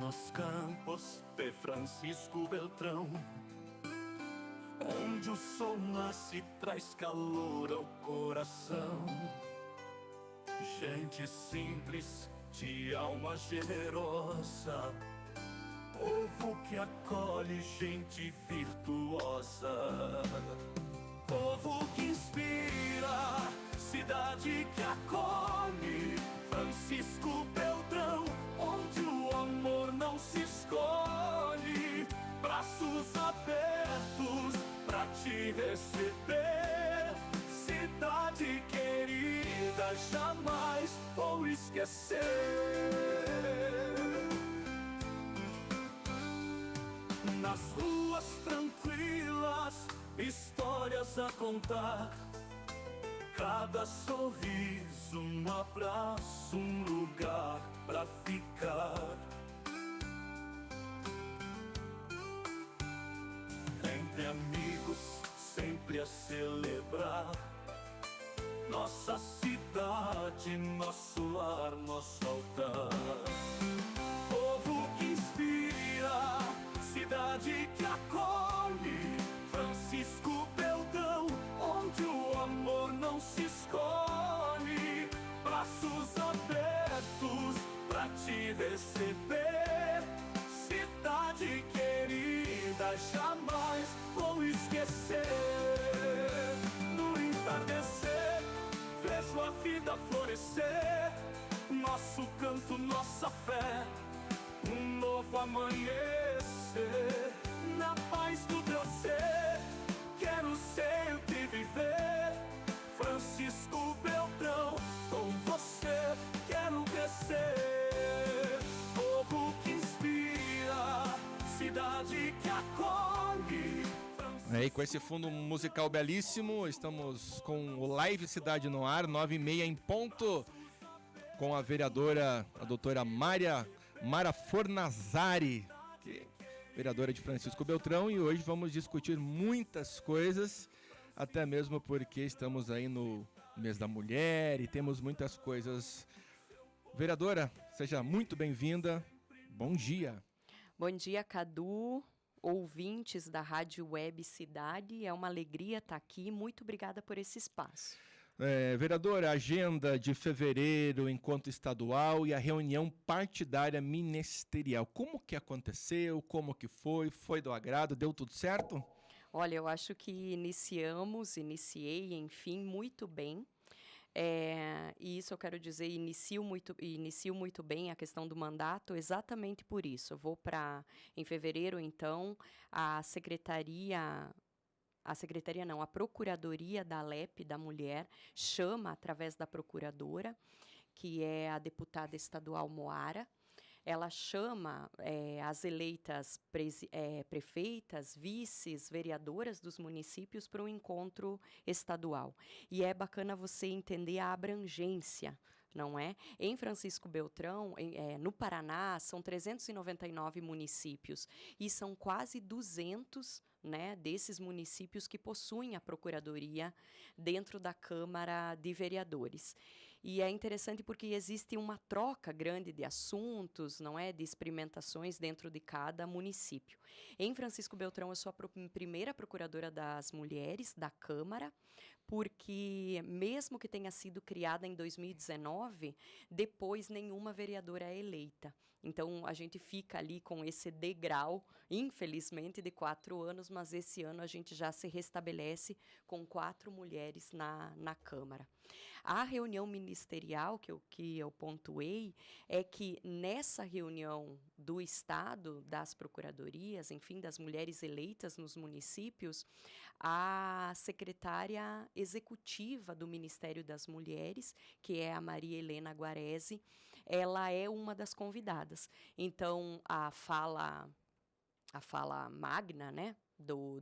nos campos de Francisco Beltrão, onde o sol nasce e traz calor ao coração. Gente simples, de alma generosa, povo que acolhe, gente virtuosa. Povo que inspira, cidade que acolhe, Francisco Beltrão, onde o amor não se escolhe. Braços abertos pra te receber, cidade querida, jamais vou esquecer. Nas ruas tranquilas, histórias a contar, cada sorriso, um abraço, um lugar pra ficar. Entre amigos, sempre a celebrar nossa cidade, nosso lar, nosso altar. Povo que inspira, cidade que acolhe, Francisco Beltrão, onde o amor não se escolhe. Braços abertos pra te receber, cidade querida, jamais vou esquecer. No entardecer, vejo a vida florescer, nosso canto, nossa fé, um novo amanhecer. Na paz do teu ser, quero sempre viver, Francisco Beltrão, com você quero crescer. Povo que inspira, cidade que acolhe. E com esse fundo musical belíssimo, estamos com o Live Cidade no Ar, 9h30 em ponto, com a vereadora, a doutora Mara Fornazari, que é vereadora de Francisco Beltrão, e hoje vamos discutir muitas coisas, até mesmo porque estamos aí no mês da mulher e temos muitas coisas. Vereadora, seja muito bem-vinda, bom dia. Bom dia, Cadu, ouvintes da Rádio Web Cidade, é uma alegria estar aqui, muito obrigada por esse espaço. Vereadora, agenda de fevereiro, encontro estadual e a reunião partidária ministerial. Como que aconteceu? Como que foi? Foi do agrado? Deu tudo certo? Olha, eu acho que iniciei, enfim, muito bem. E isso eu quero dizer, inicio muito bem a questão do mandato, exatamente por isso. Eu vou em fevereiro, então, a Procuradoria da Alep da Mulher chama, através da procuradora, que é a deputada estadual Moara, ela chama as eleitas prefeitas, vices, vereadoras dos municípios para um encontro estadual. E é bacana você entender a abrangência, não é? Em Francisco Beltrão, no Paraná, são 399 municípios e são quase 200, né, desses municípios que possuem a procuradoria dentro da Câmara de Vereadores. E é interessante porque existe uma troca grande de assuntos, não é, de experimentações dentro de cada município. Em Francisco Beltrão, eu sou a primeira procuradora das mulheres da Câmara, porque mesmo que tenha sido criada em 2019, depois nenhuma vereadora é eleita. Então, a gente fica ali com esse degrau, infelizmente, de 4 anos, mas esse ano a gente já se restabelece com 4 mulheres na Câmara. A reunião ministerial que eu pontuei é que nessa reunião do Estado, das procuradorias, enfim, das mulheres eleitas nos municípios, a secretária executiva do Ministério das Mulheres, que é a Maria Helena Guarese, ela é uma das convidadas. Então, a fala magna, né, do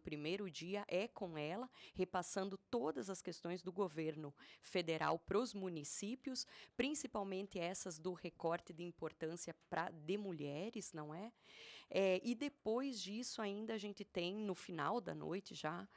primeiro dia, é com ela, repassando todas as questões do governo federal para os municípios, principalmente essas do recorte de importância de mulheres, não é? E depois disso ainda a gente tem, no final da noite já,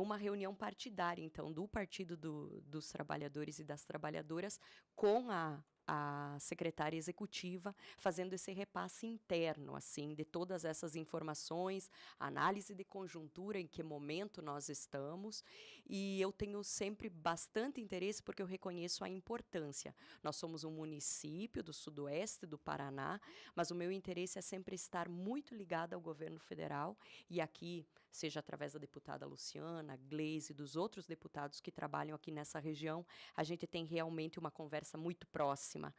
uma reunião partidária, então, do Partido dos Trabalhadores e das Trabalhadoras com a a secretária executiva, fazendo esse repasse interno, assim, de todas essas informações, análise de conjuntura, em que momento nós estamos, e eu tenho sempre bastante interesse porque eu reconheço a importância. Nós somos um município do sudoeste do Paraná, mas o meu interesse é sempre estar muito ligado ao governo federal, e aqui, seja através da deputada Luciana, Gleise, dos outros deputados que trabalham aqui nessa região, a gente tem realmente uma conversa muito próxima.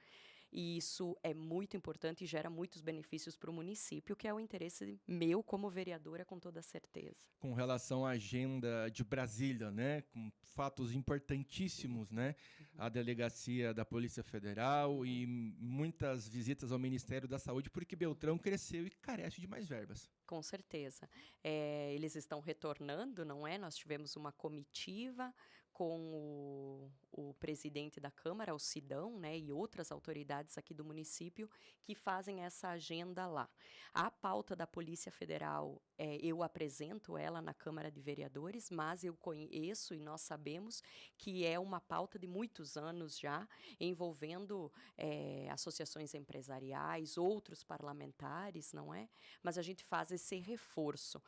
E isso é muito importante e gera muitos benefícios para o município, que é o interesse meu como vereadora, com toda certeza. Com relação à agenda de Brasília, né, com fatos importantíssimos, né, a delegacia da Polícia Federal e muitas visitas ao Ministério da Saúde, porque Beltrão cresceu e carece de mais verbas. Com certeza. Eles estão retornando, não é? Nós tivemos uma comitiva com o presidente da Câmara, o Sidão, né, e outras autoridades aqui do município que fazem essa agenda lá. A pauta da Polícia Federal, eu apresento ela na Câmara de Vereadores, mas eu conheço e nós sabemos que é uma pauta de muitos anos já, envolvendo associações empresariais, outros parlamentares, não é? Mas a gente faz esse reforço.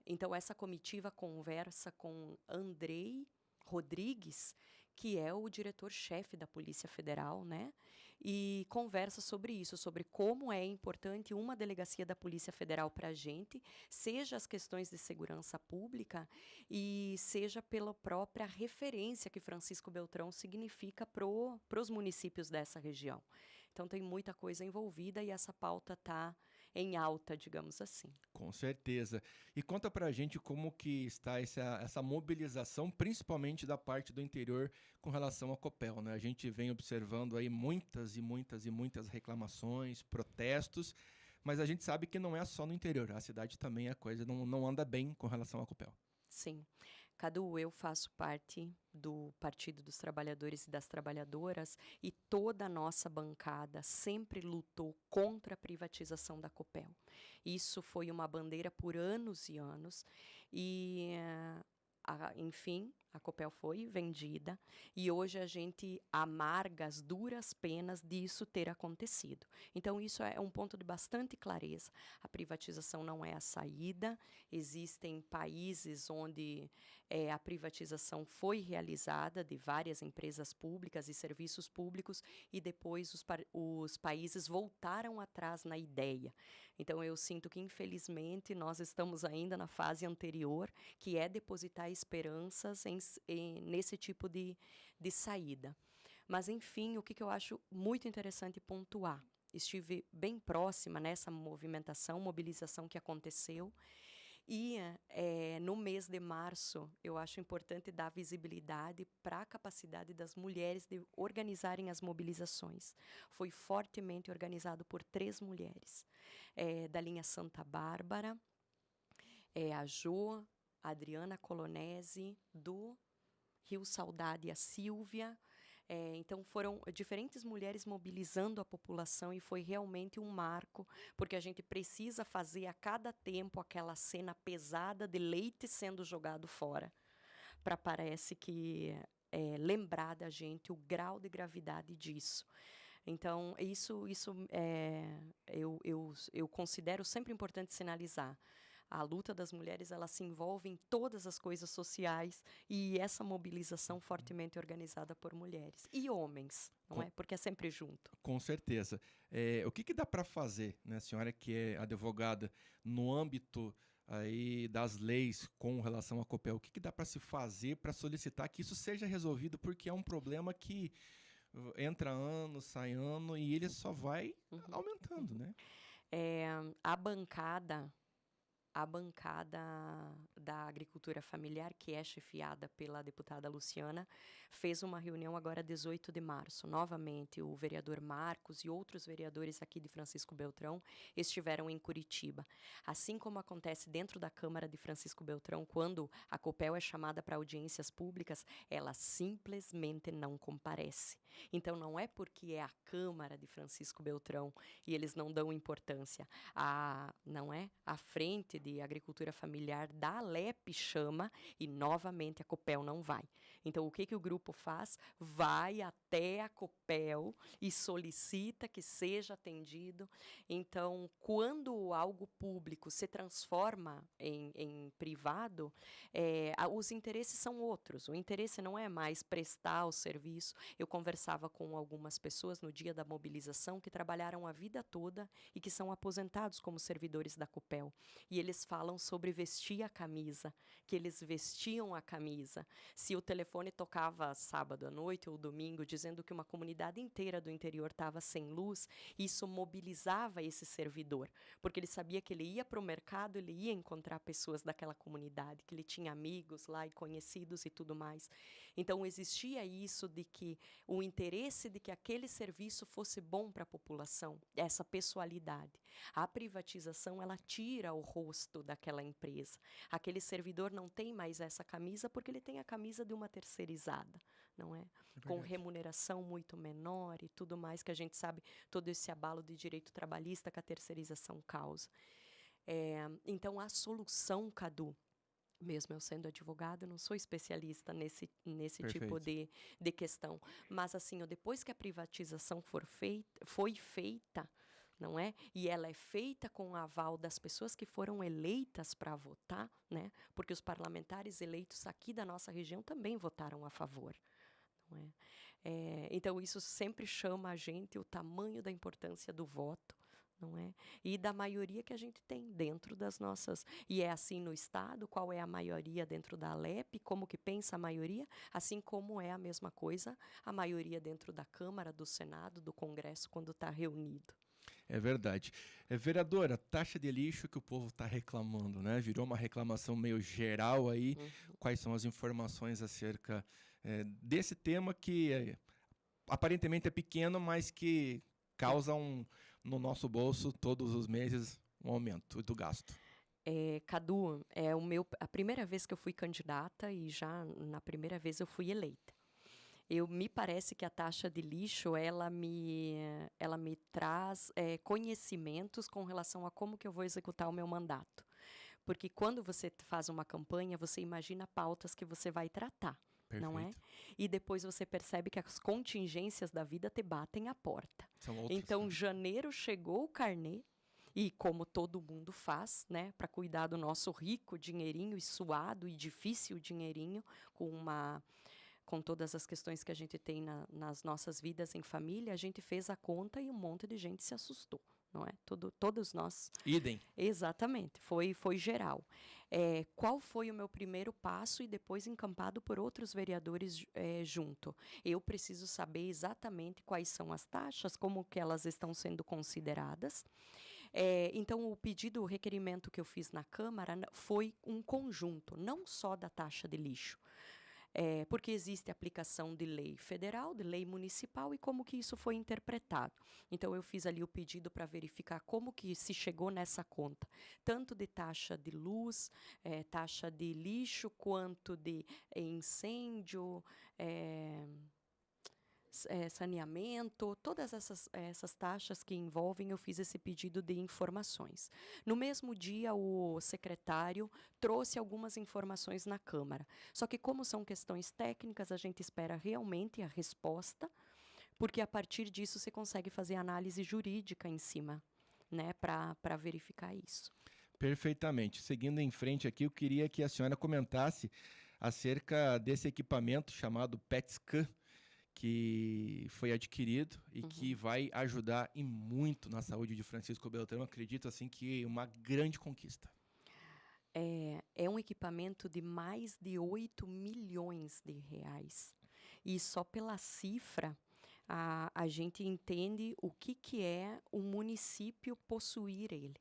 Então, essa comitiva conversa com Andrei Rodrigues, que é o diretor-chefe da Polícia Federal, né? E conversa sobre isso, sobre como é importante uma delegacia da Polícia Federal para a gente, seja as questões de segurança pública e seja pela própria referência que Francisco Beltrão significa para os municípios dessa região. Então, tem muita coisa envolvida e essa pauta está em alta, digamos assim. Com certeza. E conta pra gente como que está essa mobilização, principalmente da parte do interior com relação à Copel, né? A gente vem observando aí muitas reclamações, protestos, mas a gente sabe que não é só no interior, a cidade também a coisa não anda bem com relação à Copel. Sim. Cadu, eu faço parte do Partido dos Trabalhadores e das Trabalhadoras e toda a nossa bancada sempre lutou contra a privatização da Copel. Isso foi uma bandeira por anos e anos e, enfim, a Copel foi vendida e hoje a gente amarga as duras penas disso ter acontecido. Então, isso é um ponto de bastante clareza. A privatização não é a saída. Existem países onde a privatização foi realizada de várias empresas públicas e serviços públicos e depois os países voltaram atrás na ideia. Então, eu sinto que, infelizmente, nós estamos ainda na fase anterior, que é depositar esperanças nesse tipo de saída. Mas, enfim, o que eu acho muito interessante pontuar. Estive bem próxima nessa mobilização que aconteceu. E no mês de março, eu acho importante dar visibilidade para a capacidade das mulheres de organizarem as mobilizações. Foi fortemente organizado por 3 mulheres, da linha Santa Bárbara, a Jo, a Adriana Colonese, do Rio Saudade, a Silvia. Então, foram diferentes mulheres mobilizando a população e foi realmente um marco, porque a gente precisa fazer a cada tempo aquela cena pesada de leite sendo jogado fora, para parece que lembrar da gente o grau de gravidade disso. Então, isso eu considero sempre importante sinalizar. A luta das mulheres, ela se envolve em todas as coisas sociais e essa mobilização fortemente organizada por mulheres e homens, não é? Porque é sempre junto. Com certeza. O que dá para fazer, né, a senhora que é advogada, no âmbito aí das leis com relação à Copel, o que dá para se fazer para solicitar que isso seja resolvido, porque é um problema que entra ano, sai ano e ele só vai aumentando, né? A bancada da agricultura familiar, que é chefiada pela deputada Luciana, fez uma reunião agora 18 de março. Novamente, o vereador Marcos e outros vereadores aqui de Francisco Beltrão estiveram em Curitiba. Assim como acontece dentro da Câmara de Francisco Beltrão, quando a Copel é chamada para audiências públicas, ela simplesmente não comparece. Então, não é porque é a Câmara de Francisco Beltrão e eles não dão importância. Não é? À frente de agricultura familiar da Alep chama e novamente a Copel não vai. Então, o que o grupo faz? Vai até a Copel e solicita que seja atendido. Então, quando algo público se transforma em privado, os interesses são outros. O interesse não é mais prestar o serviço. Eu conversava com algumas pessoas no dia da mobilização que trabalharam a vida toda e que são aposentados como servidores da Copel. E eles falam sobre vestir a camisa, que eles vestiam a camisa. Se o telefone tocava sábado à noite ou domingo, dizendo que uma comunidade inteira do interior estava sem luz, isso mobilizava esse servidor, porque ele sabia que ele ia para o mercado, ele ia encontrar pessoas daquela comunidade, que ele tinha amigos lá e conhecidos e tudo mais. Então, existia isso de que o interesse de que aquele serviço fosse bom para a população, essa pessoalidade. A privatização, ela tira o rosto daquela empresa. Aquele servidor não tem mais essa camisa porque ele tem a camisa de uma terceirizada, não é? Com remuneração muito menor e tudo mais, que a gente sabe todo esse abalo de direito trabalhista que a terceirização causa. Então, a solução, Cadu, mesmo eu sendo advogada, não sou especialista nesse tipo de questão. Mas, assim, depois que a privatização foi feita, não é? E ela é feita com o aval das pessoas que foram eleitas para votar, né? Porque os parlamentares eleitos aqui da nossa região também votaram a favor, não é? Então, isso sempre chama a gente o tamanho da importância do voto, não é? E da maioria que a gente tem dentro das nossas... E é assim no Estado, qual é a maioria dentro da Alep, como que pensa a maioria, assim como é a mesma coisa a maioria dentro da Câmara, do Senado, do Congresso, quando está reunido. É verdade. Vereadora, taxa de lixo que o povo está reclamando, né? Virou uma reclamação meio geral aí. Quais são as informações acerca desse tema que aparentemente é pequeno, mas que causa no nosso bolso todos os meses um aumento do gasto? Cadu, a primeira vez que eu fui candidata e já na primeira vez eu fui eleita. Me parece que a taxa de lixo, ela me traz conhecimentos com relação a como que eu vou executar o meu mandato. Porque quando você faz uma campanha, você imagina pautas que você vai tratar, Perfeito. Não é? E depois você percebe que as contingências da vida te batem à porta. São outras, então, né? janeiro chegou o carnê, e como todo mundo faz, né, para cuidar do nosso rico dinheirinho e suado e difícil dinheirinho, com todas as questões que a gente tem nas nossas vidas em família, a gente fez a conta e um monte de gente se assustou, não é? Todos nós. Idem. Exatamente, foi geral. Qual foi o meu primeiro passo e depois encampado por outros vereadores junto? Eu preciso saber exatamente quais são as taxas, como que elas estão sendo consideradas. Então, o requerimento que eu fiz na Câmara foi um conjunto, não só da taxa de lixo, porque existe aplicação de lei federal, de lei municipal e como que isso foi interpretado. Então, eu fiz ali o pedido para verificar como que se chegou nessa conta, tanto de taxa de luz, taxa de lixo, quanto de incêndio, saneamento, todas essas taxas que envolvem, eu fiz esse pedido de informações. No mesmo dia, o secretário trouxe algumas informações na Câmara. Só que como são questões técnicas, a gente espera realmente a resposta, porque a partir disso você consegue fazer análise jurídica em cima, né, para verificar isso. Perfeitamente. Seguindo em frente aqui, eu queria que a senhora comentasse acerca desse equipamento chamado PET-scan, que foi adquirido e que vai ajudar e muito na saúde de Francisco Beltrão. Acredito assim que uma grande conquista. É um equipamento de mais de 8 milhões de reais. E só pela cifra, a gente entende o que é um município possuir ele.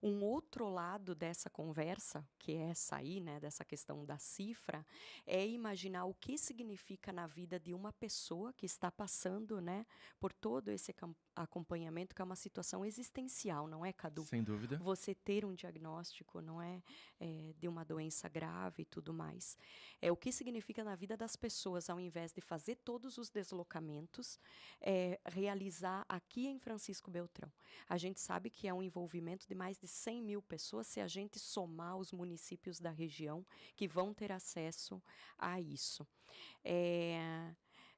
Um outro lado dessa conversa, que é essa aí, né, dessa questão da cifra, é imaginar o que significa na vida de uma pessoa que está passando, né, por todo esse acompanhamento, que é uma situação existencial, não é, Cadu? Sem dúvida. Você ter um diagnóstico, não é, de uma doença grave e tudo mais. O que significa na vida das pessoas, ao invés de fazer todos os deslocamentos, realizar aqui em Francisco Beltrão. A gente sabe que é um envolvimento de mais de 100 mil pessoas se a gente somar os municípios da região que vão ter acesso a isso.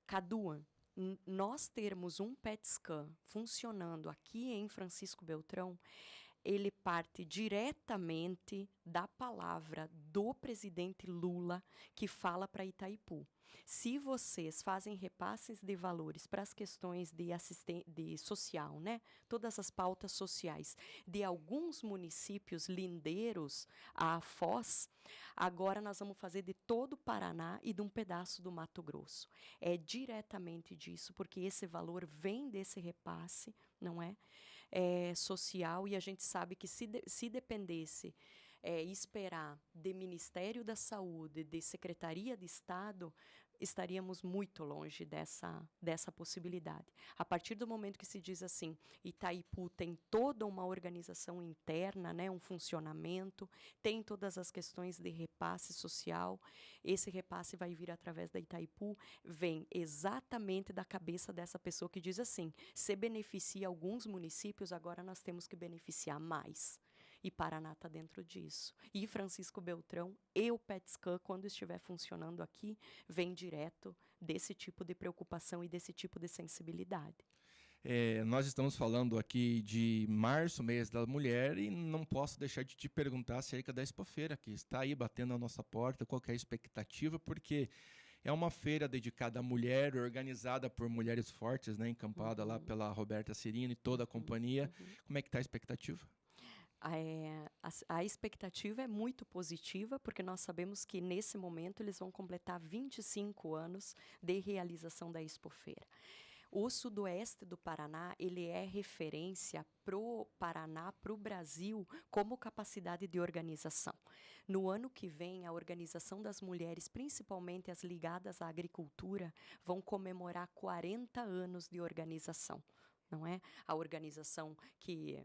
Cadu, nós termos um PET scan funcionando aqui em Francisco Beltrão, ele parte diretamente da palavra do presidente Lula, que fala para Itaipu. Se vocês fazem repasses de valores para as questões de social, né? Todas as pautas sociais de alguns municípios lindeiros à Foz, agora nós vamos fazer de todo o Paraná e de um pedaço do Mato Grosso. É diretamente disso, porque esse valor vem desse repasse, não é? Social, e a gente sabe que se dependesse esperar de Ministério da Saúde, de Secretaria de Estado, estaríamos muito longe dessa possibilidade. A partir do momento que se diz assim, Itaipu tem toda uma organização interna, né, um funcionamento, tem todas as questões de repasse social, esse repasse vai vir através da Itaipu, vem exatamente da cabeça dessa pessoa que diz assim, se beneficia alguns municípios, agora nós temos que beneficiar mais. E Paraná está dentro disso. E Francisco Beltrão e o PET scan, quando estiver funcionando aqui, vem direto desse tipo de preocupação e desse tipo de sensibilidade. Nós estamos falando aqui de março, mês da mulher, e não posso deixar de te perguntar acerca da Expofeira, que está aí batendo a nossa porta, qual que é a expectativa, porque é uma feira dedicada à mulher, organizada por mulheres fortes, né, encampada lá pela Roberta Cirino e toda a companhia. Como é que está a expectativa? A expectativa é muito positiva, porque nós sabemos que, nesse momento, eles vão completar 25 anos de realização da Expofeira. O sudoeste do Paraná, ele é referência para o Paraná, para o Brasil, como capacidade de organização. No ano que vem, a organização das mulheres, principalmente as ligadas à agricultura, vão comemorar 40 anos de organização. Não é? A organização que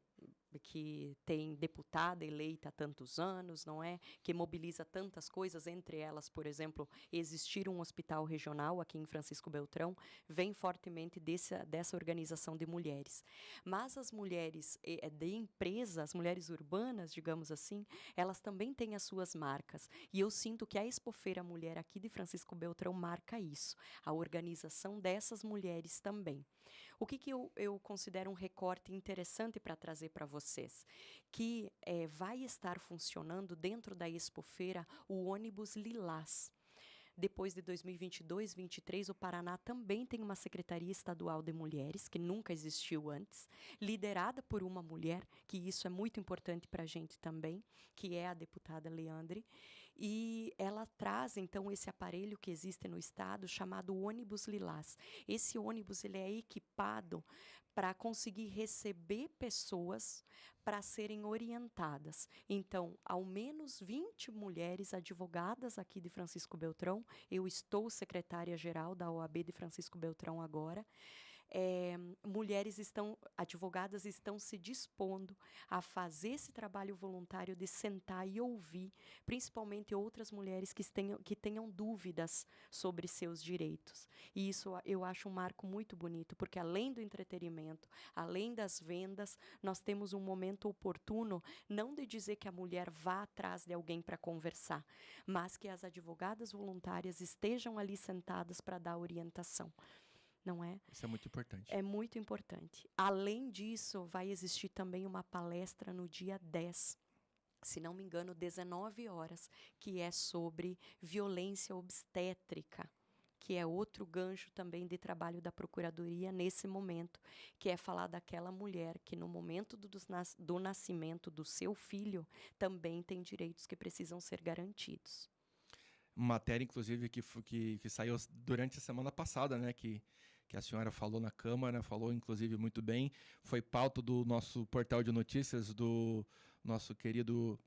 tem deputada eleita há tantos anos, não é? Que mobiliza tantas coisas, entre elas, por exemplo, existir um hospital regional aqui em Francisco Beltrão, vem fortemente dessa organização de mulheres. Mas as mulheres de empresa, as mulheres urbanas, digamos assim, elas também têm as suas marcas. E eu sinto que a Expofeira Mulher aqui de Francisco Beltrão marca isso, a organização dessas mulheres também. O que eu considero um recorte interessante para trazer para vocês? Que vai estar funcionando dentro da Expofeira o ônibus Lilás. Depois de 2022, 2023, o Paraná também tem uma Secretaria Estadual de Mulheres, que nunca existiu antes, liderada por uma mulher, que isso é muito importante para a gente também, que é a deputada Leandre, e ela traz, então, esse aparelho que existe no estado, chamado ônibus Lilás. Esse ônibus ele é equipado para conseguir receber pessoas para serem orientadas. Então, ao menos 20 mulheres advogadas aqui de Francisco Beltrão, eu estou secretária-geral da OAB de Francisco Beltrão agora, advogadas estão se dispondo a fazer esse trabalho voluntário de sentar e ouvir, principalmente outras mulheres que tenham dúvidas sobre seus direitos. E isso eu acho um marco muito bonito, porque além do entretenimento, além das vendas, nós temos um momento oportuno, não de dizer que a mulher vá atrás de alguém para conversar, mas que as advogadas voluntárias estejam ali sentadas para dar orientação. Não é? Isso é muito importante. É muito importante. Além disso, vai existir também uma palestra no dia 10, se não me engano, 19 horas, que é sobre violência obstétrica, que é outro gancho também de trabalho da Procuradoria nesse momento, que é falar daquela mulher que, no momento do nascimento do seu filho, também tem direitos que precisam ser garantidos. Matéria, inclusive, que saiu durante a semana passada, né, que a senhora falou na Câmara, falou, inclusive, muito bem. Foi pauta do nosso portal de notícias, do nosso querido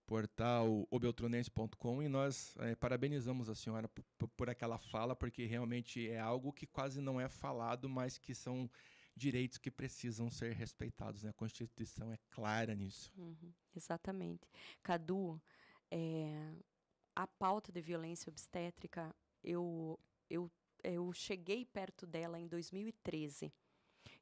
portal obeltronense.com, e nós parabenizamos a senhora por aquela fala, porque realmente é algo que quase não é falado, mas que são direitos que precisam ser respeitados, né? A Constituição é clara nisso. Exatamente. Cadu, a pauta de violência obstétrica, eu cheguei perto dela em 2013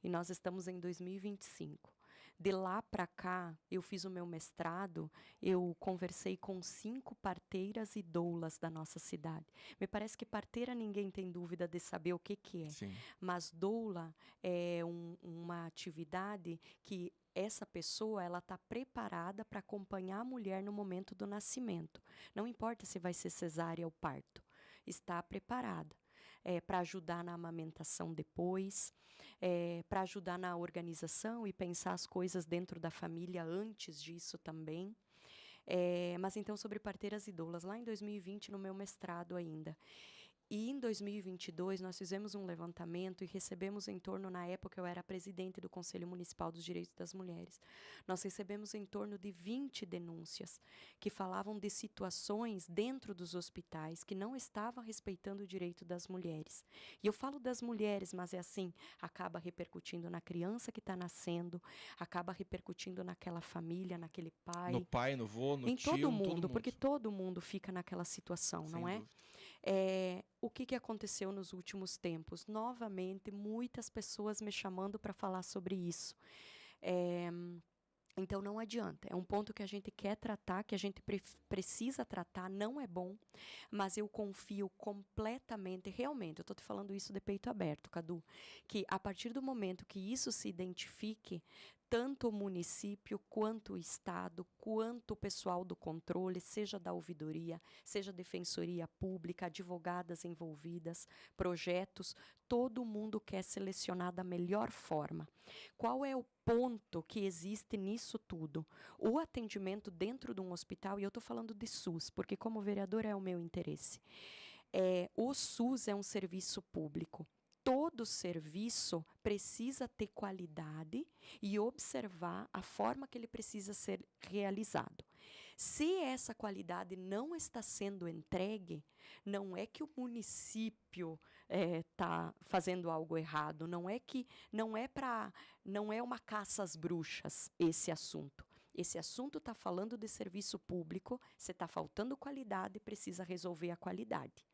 e nós estamos em 2025. De lá para cá, eu fiz o meu mestrado, eu conversei com 5 parteiras e doulas da nossa cidade. Me parece que parteira ninguém tem dúvida de saber o que é, Sim. mas doula é uma atividade que essa pessoa ela está preparada para acompanhar a mulher no momento do nascimento. Não importa se vai ser cesárea ou parto, está preparada. Para ajudar na amamentação depois, para ajudar na organização e pensar as coisas dentro da família antes disso também. Mas então sobre parteiras e doulas, lá em 2020, no meu mestrado ainda. E em 2022, nós fizemos um levantamento e recebemos em torno, na época eu era presidente do Conselho Municipal dos Direitos das Mulheres, nós recebemos em torno de 20 denúncias que falavam de situações dentro dos hospitais que não estavam respeitando o direito das mulheres. E eu falo das mulheres, mas é assim, acaba repercutindo na criança que está nascendo, acaba repercutindo naquela família, naquele pai. No pai, no vô, no em tio, todo mundo, todo mundo. porque todo mundo fica naquela situação, Sem não é? dúvida. O que aconteceu nos últimos tempos? Novamente, muitas pessoas me chamando para falar sobre isso. Então, não adianta. É um ponto que a gente quer tratar, que a gente precisa tratar, não é bom, mas eu confio completamente, realmente, eu estou te falando isso de peito aberto, Cadu, que a partir do momento que isso se identifique, tanto o município, quanto o Estado, quanto o pessoal do controle, seja da ouvidoria, seja defensoria pública, advogadas envolvidas, projetos, todo mundo quer selecionar da melhor forma. Qual é o ponto que existe nisso tudo? O atendimento dentro de um hospital, e eu estou falando de SUS, porque como vereadora é o meu interesse. O SUS é um serviço público. Todo serviço precisa ter qualidade e observar a forma que ele precisa ser realizado. Se essa qualidade não está sendo entregue, não é que o município está fazendo algo errado, não é uma caça às bruxas esse assunto. Esse assunto está falando de serviço público, se está faltando qualidade, precisa resolver a qualidade.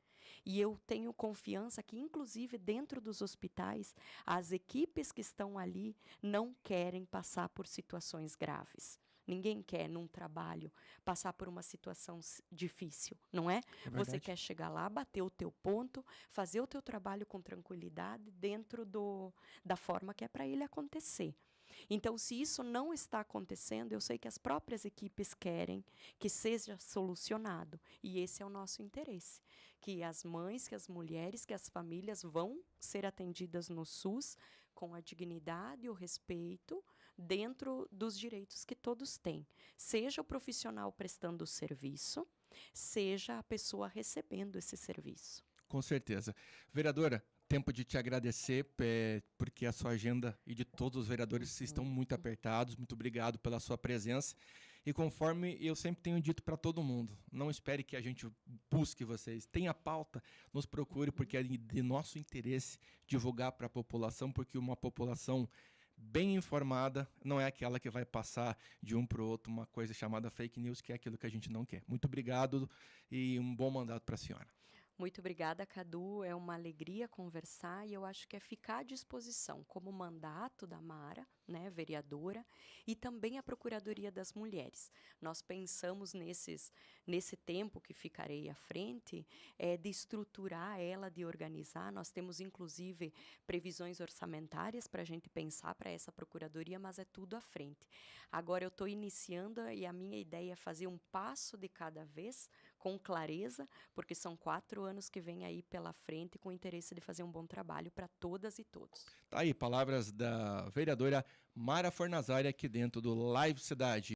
E eu tenho confiança que, inclusive, dentro dos hospitais, as equipes que estão ali não querem passar por situações graves. Ninguém quer, num trabalho, passar por uma situação difícil, não é? Você quer chegar lá, bater o teu ponto, fazer o teu trabalho com tranquilidade dentro da forma que é para ele acontecer. Então, se isso não está acontecendo, eu sei que as próprias equipes querem que seja solucionado. E esse é o nosso interesse. Que as mães, que as mulheres, que as famílias vão ser atendidas no SUS com a dignidade e o respeito dentro dos direitos que todos têm. Seja o profissional prestando o serviço, seja a pessoa recebendo esse serviço. Com certeza. Vereadora, tempo de te agradecer, porque a sua agenda e de todos os vereadores estão muito apertados. Muito obrigado pela sua presença. E conforme eu sempre tenho dito para todo mundo, não espere que a gente busque vocês. Tenha pauta, nos procure, porque é de nosso interesse divulgar para a população, porque uma população bem informada não é aquela que vai passar de um para o outro uma coisa chamada fake news, que é aquilo que a gente não quer. Muito obrigado e um bom mandato para a senhora. Muito obrigada, Cadu. É uma alegria conversar e eu acho que é ficar à disposição como mandato da Mara, né, vereadora, e também a Procuradoria das Mulheres. Nós pensamos nesse tempo que ficarei à frente, de estruturar ela, de organizar. Nós temos, inclusive, previsões orçamentárias para a gente pensar para essa Procuradoria, mas é tudo à frente. Agora eu estou iniciando e a minha ideia é fazer um passo de cada vez, com clareza, porque são 4 anos que vem aí pela frente com o interesse de fazer um bom trabalho para todas e todos. Tá aí, palavras da vereadora Mara Fornazari aqui dentro do Live Cidade.